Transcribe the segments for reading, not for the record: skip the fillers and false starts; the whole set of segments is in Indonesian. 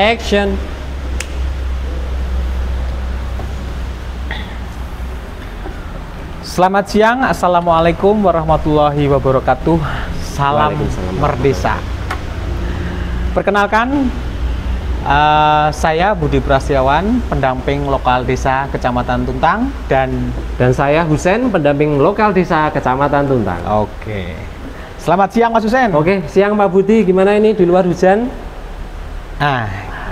Action. Selamat siang, Assalamualaikum warahmatullahi wabarakatuh. Salam Merdesa. Perkenalkan, saya Budi Prasetyawan, pendamping lokal desa Kecamatan Tuntang, dan saya Husen, pendamping lokal desa Kecamatan Tuntang. Oke. Selamat siang Mas Husen. Oke, siang Pak Budi. Gimana ini di luar hujan? Nah,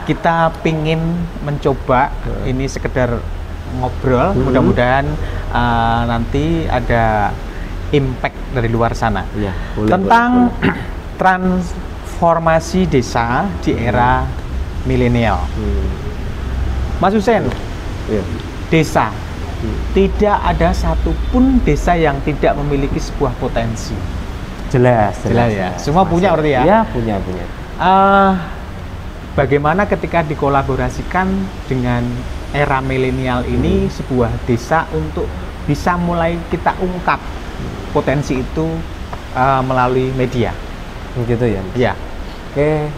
kita pingin mencoba, ini sekedar ngobrol, mudah-mudahan nanti ada impact dari luar sana Iya, tentang transformasi desa di era milenial. Mas Husen, desa tidak ada satupun desa yang tidak memiliki sebuah potensi. Jelas Ya. Semua punya berarti ya? Iya, punya. Bagaimana ketika dikolaborasikan dengan era milenial ini sebuah desa untuk bisa mulai kita ungkap potensi itu melalui media? Gitu ya? Iya. Oke,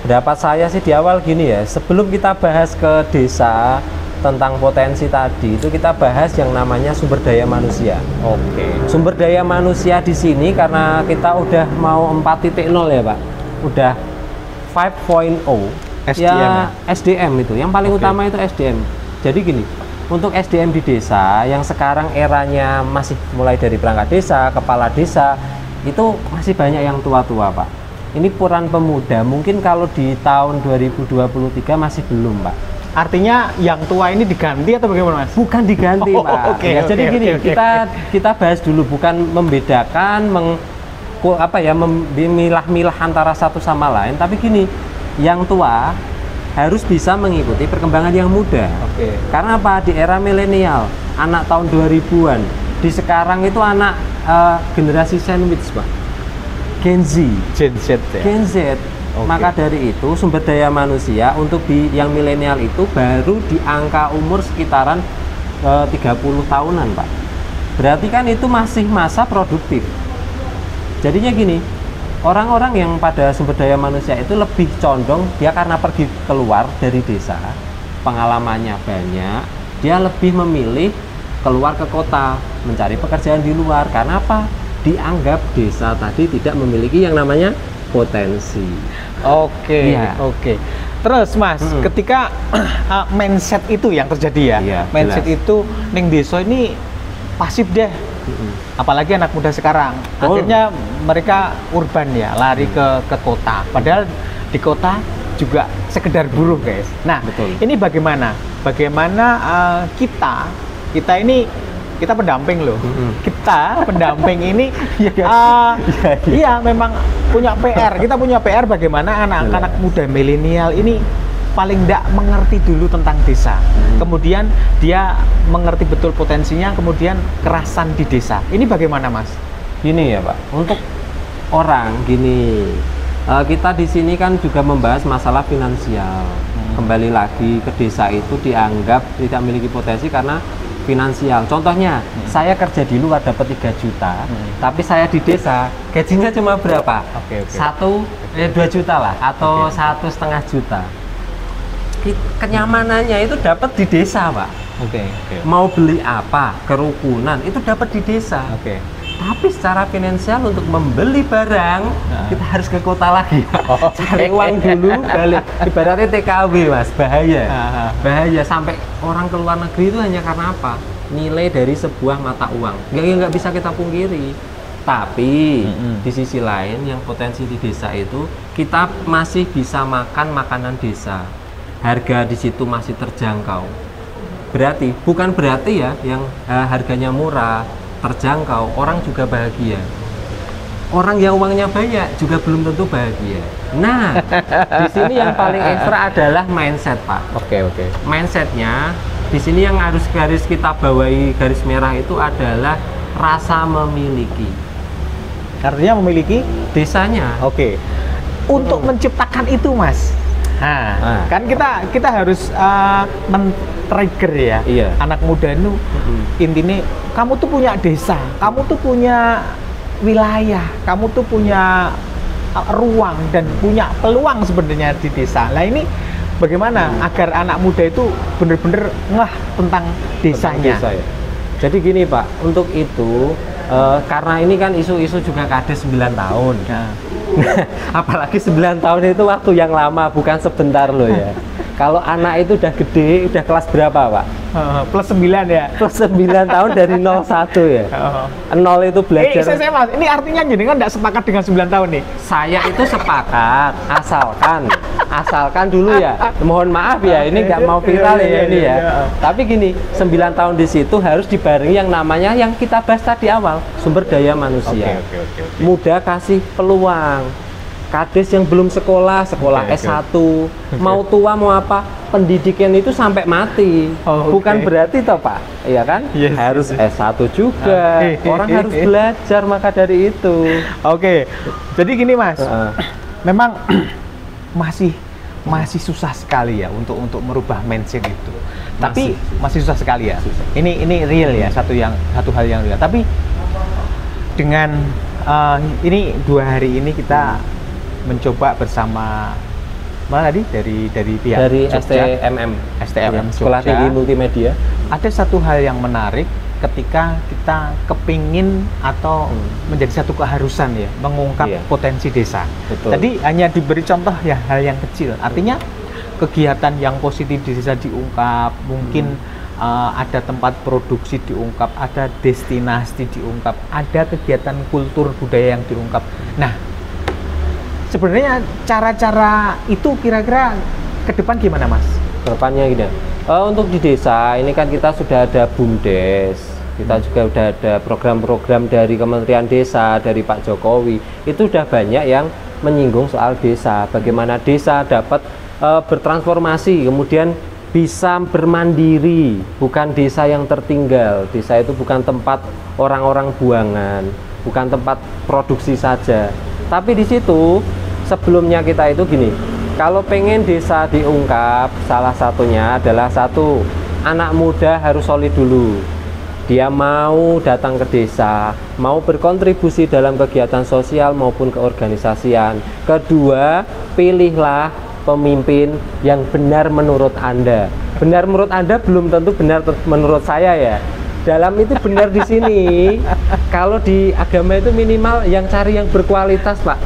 pendapat saya sih di awal gini ya, sebelum kita bahas ke desa tentang potensi tadi, itu kita bahas yang namanya sumber daya manusia. Oke. Sumber daya manusia di sini karena kita udah mau 4.0 ya Pak, udah 5.0 SDM ya, SDM itu yang paling utama itu SDM. Jadi gini, untuk SDM di desa yang sekarang eranya masih mulai dari perangkat desa, kepala desa, itu masih banyak yang tua-tua Pak. Ini peran pemuda, mungkin kalau di tahun 2023 masih belum Pak. Artinya yang tua ini diganti atau bagaimana Mas? Bukan diganti Pak. Jadi gini, kita bahas dulu, bukan membedakan, memilah-milah antara satu sama lain, tapi gini, yang tua harus bisa mengikuti perkembangan yang muda. Karena apa? Di era milenial, anak tahun 2000-an, di sekarang itu anak generasi sandwich Pak, Gen Z ya? Maka dari itu sumber daya manusia untuk yang milenial itu baru di angka umur sekitaran 30 tahunan Pak. Berarti kan itu masih masa produktif. Jadinya gini, orang-orang yang pada sumber daya manusia itu lebih condong, dia karena pergi keluar dari desa, pengalamannya banyak, dia lebih memilih keluar ke kota, mencari pekerjaan di luar. Karena apa? Dianggap desa tadi tidak memiliki yang namanya potensi. Oke. Terus Mas, ketika mindset itu yang terjadi ya, mindset jelas. itu ning desa ini pasif deh. Apalagi anak muda sekarang, akhirnya mereka urban ya, lari ke kota. Padahal di kota juga sekedar buruh guys. Nah, ini bagaimana? Kita pendamping loh. Kita pendamping ini iya memang punya PR. Kita punya PR bagaimana anak-anak muda milenial ini paling tidak mengerti dulu tentang desa. Kemudian dia mengerti betul potensinya, kemudian kerasan di desa. Ini bagaimana Mas? Gini ya Pak, untuk orang gini, kita di sini kan juga membahas masalah finansial. Kembali lagi ke desa itu dianggap tidak memiliki potensi karena finansial. Contohnya, saya kerja di luar dapat 3 juta, tapi saya di desa gajinya cuma berapa? 2 juta lah, atau 1,5 juta. Kenyamanannya itu dapat di desa Pak. Mau beli apa, kerukunan itu dapat di desa. Tapi secara finansial untuk membeli barang kita harus ke kota lagi. Cari uang dulu, balik. Ibaratnya TKW Mas, bahaya sampai orang ke luar negeri itu hanya karena apa? Nilai dari sebuah mata uang. Nggak bisa kita pungkiri. Tapi di sisi lain yang potensi di desa itu kita masih bisa makan makanan desa. Harga di situ masih terjangkau. Bukan berarti ya yang harganya murah, terjangkau, orang juga bahagia. Orang yang uangnya banyak juga belum tentu bahagia. Nah, di sini yang paling ekstra adalah mindset Pak. Mindsetnya di sini yang harus kita bawahi garis merah itu adalah rasa memiliki. Artinya memiliki desanya. Untuk menciptakan itu Mas. Kan kita harus men-trigger ya. Anak muda itu intinya kamu tuh punya desa, kamu tuh punya wilayah, kamu tuh punya ruang dan punya peluang sebenarnya di desa. Nah ini bagaimana agar anak muda itu benar-benar ngeh tentang desanya? Desa, ya. Jadi gini Pak, untuk itu karena ini kan isu-isu juga kades 9 tahun. Nah, apalagi 9 tahun itu waktu yang lama, bukan sebentar loh ya. Kalau anak itu udah gede, udah kelas berapa Pak? Plus 9 ya? Plus 9 tahun dari 01 ya? 0 itu belajar. Mas, ini artinya jenengan nggak sepakat dengan 9 tahun nih? Saya itu sepakat, asalkan dulu ya. Mohon maaf ya, ini nggak mau viral ya ini ya. Tapi gini, 9 tahun di situ harus dibarengi yang namanya yang kita bahas tadi awal, sumber daya manusia. Muda kasih peluang. Kades yang belum sekolah S1, mau tua mau apa, pendidikan itu sampai mati. Bukan berarti toh Pak, iya kan? Harus S1 juga. Orang harus belajar, maka dari itu. Jadi gini Mas, memang masih susah sekali ya untuk merubah mindset itu. Tapi masih susah sekali ya. Ini real ya, satu hal yang real. Tapi dengan ini 2 hari ini kita mencoba bersama mana tadi dari pihak dari Jogja, STMM Sekolah Jogja. Tinggi Multimedia. Ada satu hal yang menarik ketika kita kepingin atau menjadi satu keharusan ya mengungkap potensi desa. Tadi hanya diberi contoh ya hal yang kecil. Artinya kegiatan yang positif di desa diungkap, mungkin ada tempat produksi diungkap, ada destinasi diungkap, ada kegiatan kultur budaya yang diungkap. Nah, sebenarnya cara-cara itu kira-kira ke depan gimana Mas? Kedepannya gini, untuk di desa ini kan kita sudah ada BUMDes, kita juga sudah ada program-program dari Kementerian Desa, dari Pak Jokowi. Itu sudah banyak yang menyinggung soal desa, bagaimana desa dapat bertransformasi, kemudian bisa bermandiri, bukan desa yang tertinggal. Desa itu bukan tempat orang-orang buangan, bukan tempat produksi saja. Tapi di situ sebelumnya kita itu gini, kalau pengen desa diungkap, salah satunya adalah satu, anak muda harus solid dulu. Dia mau datang ke desa, mau berkontribusi dalam kegiatan sosial maupun keorganisasian. Kedua, pilihlah pemimpin yang benar menurut Anda. Benar menurut Anda belum tentu benar menurut saya ya. Dalam itu benar di sini. Kalau di agama itu minimal yang cari yang berkualitas, Pak.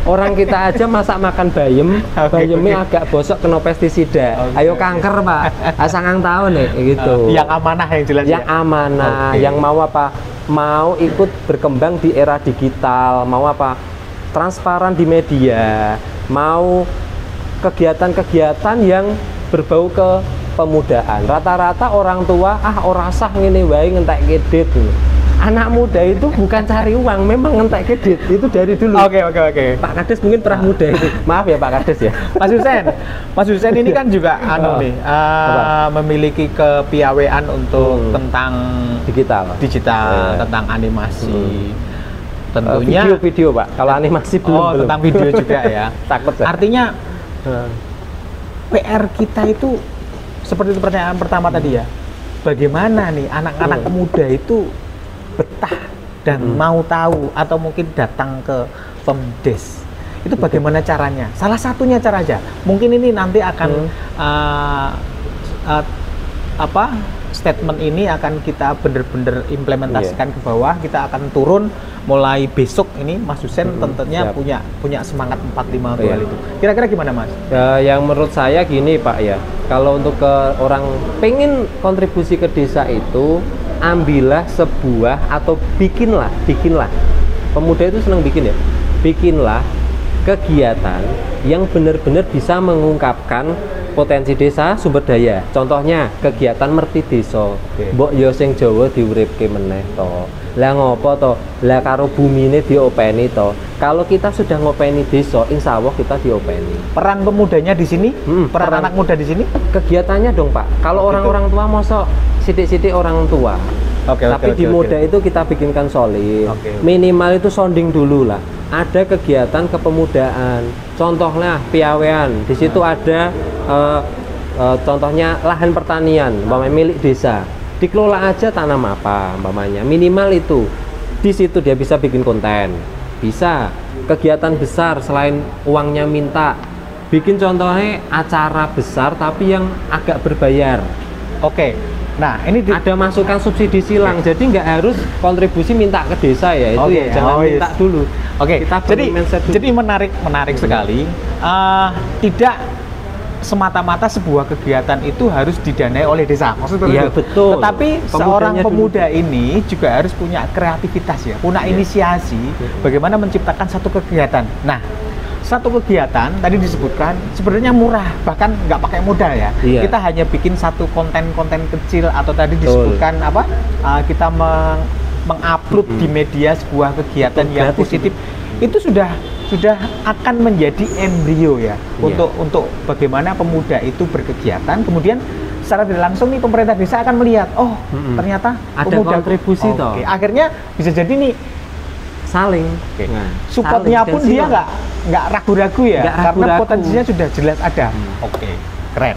Orang kita aja masak makan bayem, bayemnya agak bosok kena pestisida. Ayo kanker Pak, asangang tahun nih gitu. Yang amanah yang jelas. Yang amanah, yang mau apa? Mau ikut berkembang di era digital, mau apa? Transparan di media, mau kegiatan-kegiatan yang berbau ke pemudaan. Rata-rata orang tua ora sah ngene wae ngentek kedit. Anak muda itu bukan cari uang, memang ngentek kedit itu dari dulu. Oke. Pak Kades mungkin pernah muda itu. Maaf ya Pak Kades ya. Mas Hussein ini kan juga memiliki kepiawaian untuk tentang digital, tentang animasi. Tentunya video Pak. Kalau animasi belum. Tentang video juga ya. Takut ya. Artinya PR kita itu seperti itu pertanyaan pertama tadi ya. Bagaimana nih anak-anak muda itu betah dan mau tahu atau mungkin datang ke Pemdes. Itu bagaimana caranya? Salah satunya cara aja. Mungkin ini nanti akan statement ini akan kita bener-bener implementasikan ke bawah. Kita akan turun mulai besok ini Mas Hussein tentunya punya semangat 45 untuk hal itu. Kira-kira gimana Mas? Yang menurut saya gini Pak ya. Kalau untuk ke orang pengen kontribusi ke desa itu, ambillah sebuah atau bikinlah. Pemuda itu senang bikin ya. Bikinlah kegiatan yang benar-benar bisa mengungkapkan potensi desa, sumber daya. Contohnya kegiatan merti desa. Mbok yo sing Jawa diuripke meneh to. Lah ngopo to? Lah karo bumine diopeni to. Kalau kita sudah ngopeni desa, insya Allah kita diopeni. Peran pemudanya di sini, peran anak muda di sini, kegiatannya dong Pak. Kalau orang-orang tua mosok sidik-sidik orang tua. Tapi di muda itu kita bikinkan solid. Minimal itu sounding dulu lah. Ada kegiatan kepemudaan. Contohnya piawean. Di situ ada contohnya lahan pertanian, umpamanya milik desa. Dikelola aja tanam apa, umpamanya. Minimal itu. Di situ dia bisa bikin konten. Bisa. kegiatan besar selain uangnya minta. Bikin contohnya acara besar tapi yang agak berbayar. Oke. Nah, ini ada masukan subsidi silang. Jadi nggak harus kontribusi minta ke desa ya. Itu ya jangan minta dulu. Oke. Jadi menarik sekali. Tidak semata-mata sebuah kegiatan itu harus didanai oleh desa. Maksudnya itu. Betul. Tetapi seorang pemuda ini juga harus punya kreativitas ya, punya inisiasi bagaimana menciptakan satu kegiatan. Nah, satu kegiatan tadi disebutkan sebenarnya murah, bahkan nggak pakai modal ya. Kita hanya bikin satu konten-konten kecil atau tadi disebutkan apa? Kita mengupload di media sebuah kegiatan yang positif. Itu sudah akan menjadi embrio ya untuk bagaimana pemuda itu berkegiatan. Kemudian secara tidak langsung nih pemerintah desa akan melihat, ternyata ada pemuda kontribusi toh. Akhirnya bisa jadi nih saling. Nah, supportnya pun dia nggak ragu-ragu ya, karena potensinya sudah jelas ada. Keren.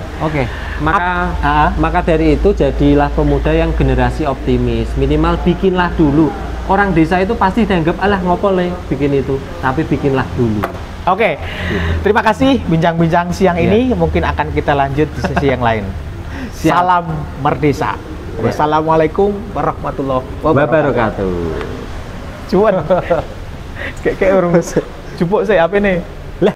Maka dari itu jadilah pemuda yang generasi optimis. Minimal bikinlah dulu. Orang desa itu pasti dianggap alah ngopo le bikin itu, tapi bikinlah dulu. Terima kasih bincang-bincang siang ini. Mungkin akan kita lanjut di sesi yang lain. Salam Merdesa. Wassalamualaikum warahmatullahi wabarakatuh. Cuan. Kayak urung jupuk saya apa nih?